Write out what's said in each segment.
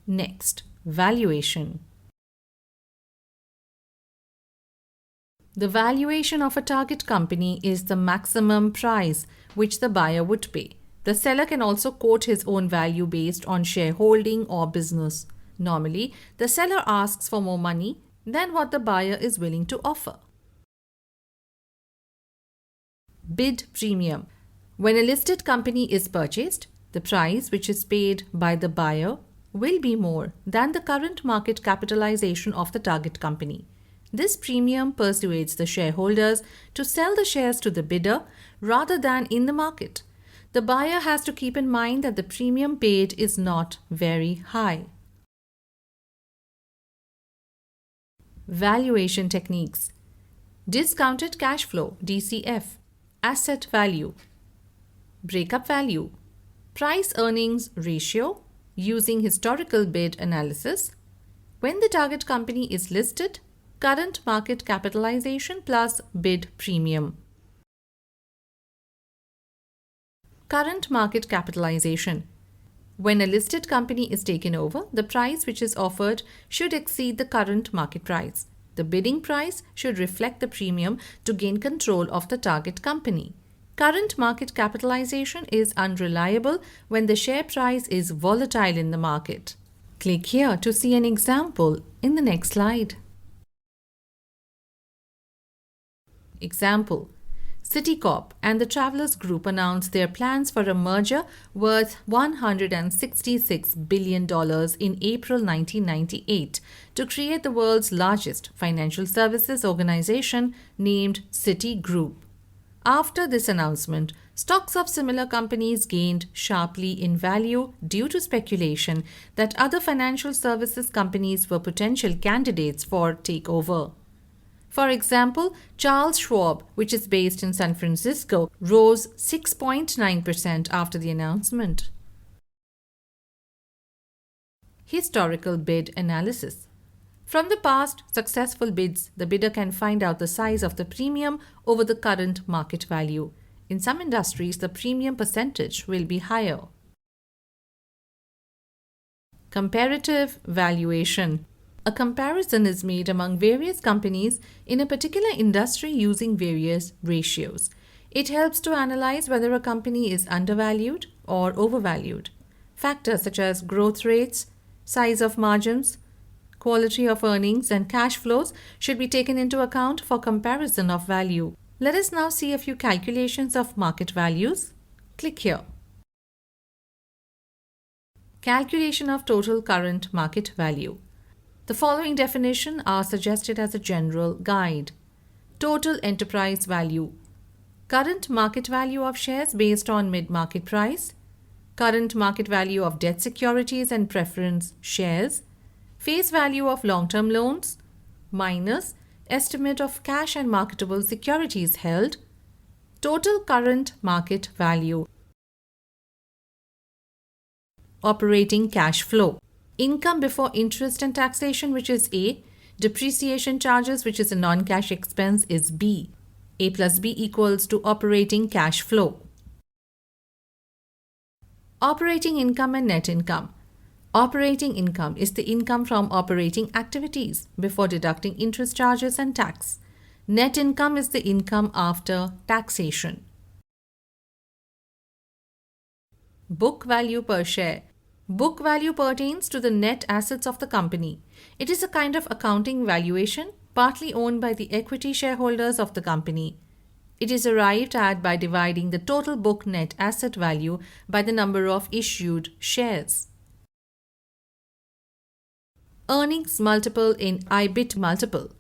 Next, valuation. The valuation of a target company is the maximum price which the buyer would pay. The seller can also quote his own value based on shareholding or business. Normally, the seller asks for more money than what the buyer is willing to offer. Bid premium. When a listed company is purchased, the price which is paid by the buyer will be more than the current market capitalization of the target company. This premium persuades the shareholders to sell the shares to the bidder rather than in the market. The buyer has to keep in mind that the premium paid is not very high. Valuation techniques. Discounted cash flow (DCF), asset value, breakup value, price earnings ratio using historical bid analysis. When the target company is listed, current market capitalization plus bid premium. Current market capitalization. When a listed company is taken over, the price which is offered should exceed the current market price. The bidding price should reflect the premium to gain control of the target company. Current market capitalization is unreliable when the share price is volatile in the market. Click here to see an example in the next slide. Example: Citicorp and the Travelers Group announced their plans for a merger worth $166 billion in April 1998 to create the world's largest financial services organization named Citigroup. After this announcement, stocks of similar companies gained sharply in value due to speculation that other financial services companies were potential candidates for takeover. For example, Charles Schwab, which is based in San Francisco, rose 6.9% after the announcement. Historical bid analysis. From the past successful bids, the bidder can find out the size of the premium over the current market value. In some industries, the premium percentage will be higher. Comparative valuation. A comparison is made among various companies in a particular industry using various ratios. It helps to analyze whether a company is undervalued or overvalued. Factors such as growth rates, size of margins, quality of earnings, and cash flows should be taken into account for comparison of value. Let us now see a few calculations of market values. Click here. Calculation of total current market value. The following definitions are suggested as a general guide. Total enterprise value. Current market value of shares based on mid-market price. Current market value of debt securities and preference shares. Face value of long-term loans. Minus estimate of cash and marketable securities held. Total current market value. Operating cash flow. Income before interest and taxation, which is A. Depreciation charges, which is a non-cash expense, is B. A plus B equals to operating cash flow. Operating income and net income. Operating income is the income from operating activities before deducting interest charges and tax. Net income is the income after taxation. Book value per share. Book value pertains to the net assets of the company. It is a kind of accounting valuation, partly owned by the equity shareholders of the company. It is arrived at by dividing the total book net asset value by the number of issued shares. Earnings multiple in EBIT multiple.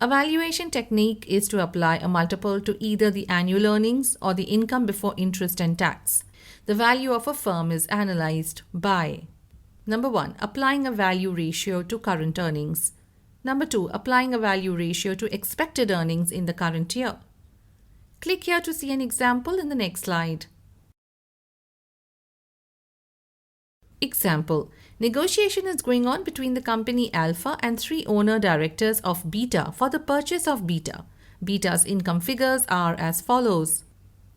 A valuation technique is to apply a multiple to either the annual earnings or the income before interest and tax. The value of a firm is analyzed by: Number 1. Applying a value ratio to current earnings. Number 2. Applying a value ratio to expected earnings in the current year. Click here to see an example in the next slide. Example: Negotiation is going on between the company Alpha and 3 owner directors of Beta for the purchase of Beta. Beta's income figures are as follows: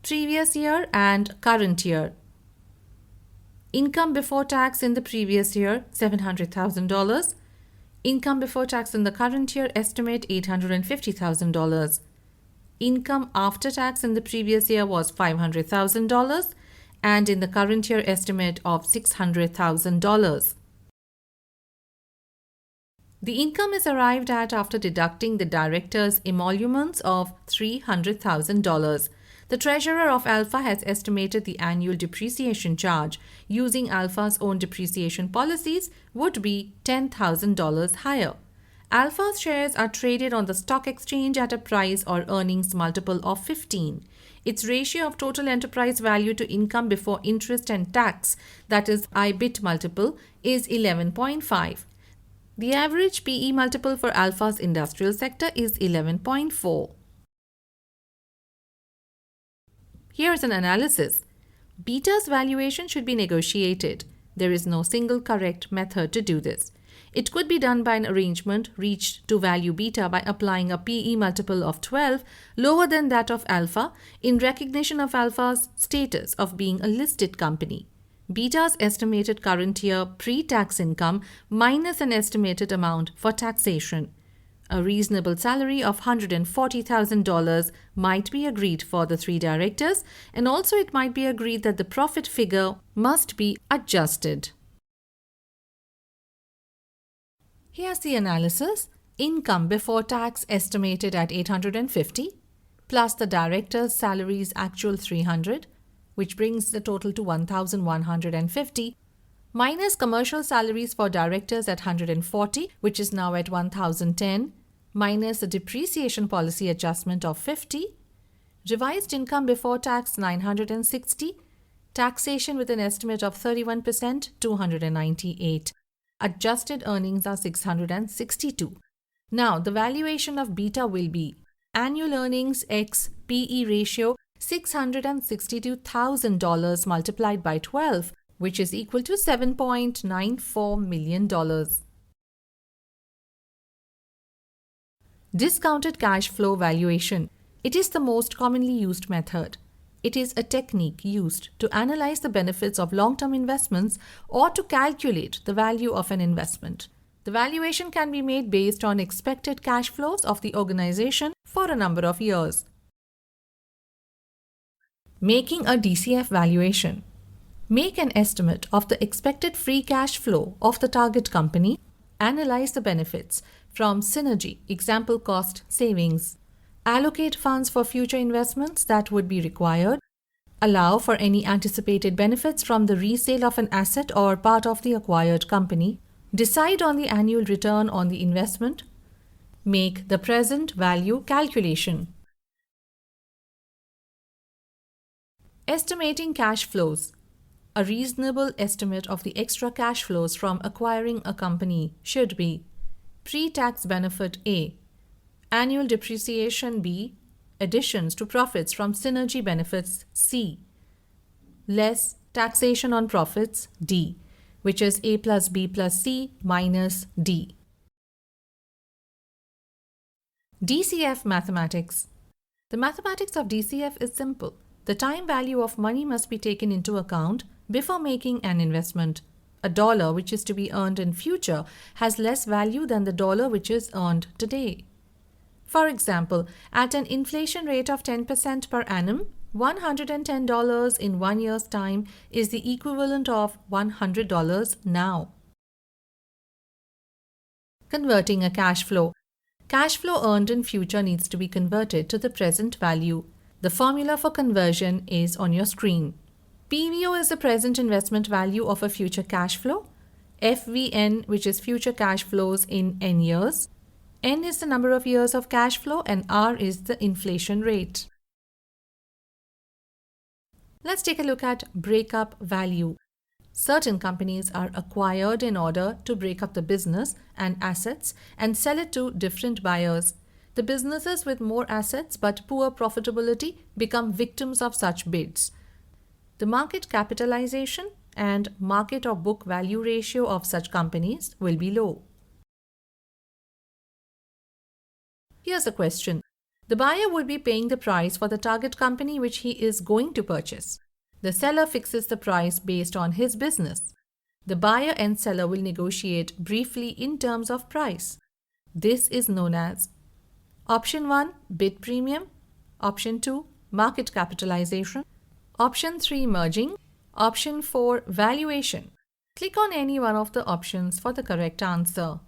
previous year and current year. Income before tax in the previous year, $700,000. Income before tax in the current year, estimate $850,000. Income after tax in the previous year was $500,000 and in the current year estimate of $600,000. The income is arrived at after deducting the director's emoluments of $300,000. The treasurer of Alpha has estimated the annual depreciation charge using Alpha's own depreciation policies would be $10,000 higher. Alpha's shares are traded on the stock exchange at a price or earnings multiple of 15. Its ratio of total enterprise value to income before interest and tax, that is IBIT multiple, is 11.5. The average PE multiple for Alpha's industrial sector is 11.4. Here's an analysis. Beta's valuation should be negotiated. There is no single correct method to do this. It could be done by an arrangement reached to value beta by applying a PE multiple of 12 lower than that of Alpha in recognition of Alpha's status of being a listed company. Beta's estimated current year pre-tax income minus an estimated amount for taxation. A reasonable salary of $140,000 might be agreed for the three directors, and also it might be agreed that the profit figure must be adjusted. Here's the analysis. Income before tax estimated at $850 plus the director's salaries actual $300, which brings the total to $1,150, minus commercial salaries for directors at $140, which is now at $1,010, minus the depreciation policy adjustment of $50, revised income before tax $960, taxation with an estimate of 31% $298. Adjusted earnings are $662. Now, the valuation of beta will be annual earnings x PE ratio $662,000 multiplied by 12, which is equal to $7.94 million. Discounted cash flow valuation. It is the most commonly used method. It is a technique used to analyze the benefits of long-term investments or to calculate the value of an investment. The valuation can be made based on expected cash flows of the organization for a number of years. Making a DCF valuation. Make an estimate of the expected free cash flow of the target company. Analyze the benefits from synergy, example cost savings. Allocate funds for future investments that would be required. Allow for any anticipated benefits from the resale of an asset or part of the acquired company. Decide on the annual return on the investment. Make the present value calculation. Estimating cash flows. A reasonable estimate of the extra cash flows from acquiring a company should be pre-tax benefit A, annual depreciation B, additions to profits from synergy benefits C, less taxation on profits D, which is A plus B plus C minus D. DCF mathematics. The mathematics of DCF is simple. The time value of money must be taken into account before making an investment. A dollar which is to be earned in future has less value than the dollar which is earned today. For example, at an inflation rate of 10% per annum, $110 in 1 year's time is the equivalent of $100 now. Converting a cash flow. Cash flow earned in future needs to be converted to the present value. The formula for conversion is on your screen. PVO is the present investment value of a future cash flow. FVN, which is future cash flows in N years. N is the number of years of cash flow and R is the inflation rate. Let's take a look at breakup value. Certain companies are acquired in order to break up the business and assets and sell it to different buyers. The businesses with more assets but poor profitability become victims of such bids. The market capitalization and market or book value ratio of such companies will be low. Here's a question. The buyer would be paying the price for the target company which he is going to purchase. The seller fixes the price based on his business. The buyer and seller will negotiate briefly in terms of price. This is known as Option 1, bid premium. Option 2, market capitalization. Option 3, merging. Option 4, valuation. Click on any one of the options for the correct answer.